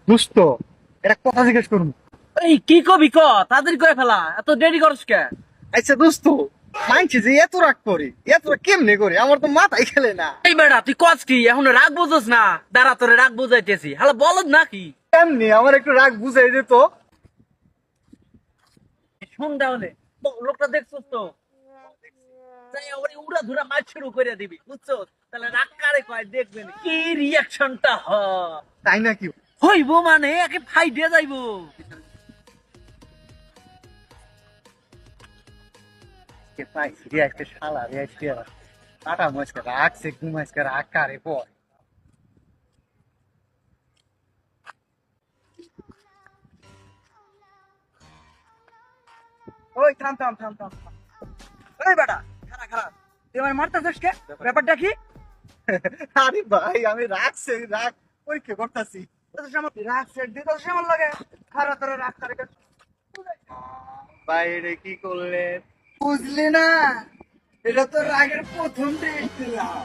দোস্ত, একটা কথা জিজ্ঞেস করুন। এই কি কবি ক তাড়াতাড়ি করে ফেলা, এত দেরি করস কে? আচ্ছা দোস্ত, মানছি যে এত রাগ করে, এত রাগ কেমনে করে, আমার তো মাথায় খেলে না। এই বেড়া তুই কস কি এখন রাগ বুঝোস না? দাঁড়া তোরে রাগ বুঝাইতেছি। হ্যালো বলদ নাকি? কেমনে আমার একটু রাগ বুঝাই দে তো। শোন তাহলে, তো লোকটা দেখছস তো? যাই ওরে উড়া ধুরা মাছ শুরু করে দিবি, বুঝছস? তাহলে রাগ কারে কয় দেখবেন কি রিয়াকশনটা হয়। তাই নাকি? হইব মানে একে ফাইডে যাইবো। কে পাইছি রে একটা শালা রে একটা কাটা মাছকে রাখছে, ঘুমাইছে রাগ কারে পর। ওই থাম থাম থাম থাম থাম। ওই বেটা, খারা খারা, তুই আমার মারতেছিস কে? ব্যাপারটা কি? আরে ভাই, আমি রাগ পরীক্ষা করতেছি। রাগ সেট দিতেছিস আমার লাগে? খারা তোরে রাগ করে কে? ভাই রে কি করলেন? বুঝলি না, এটা তো রাগের প্রথম টেস্ট দিলাম।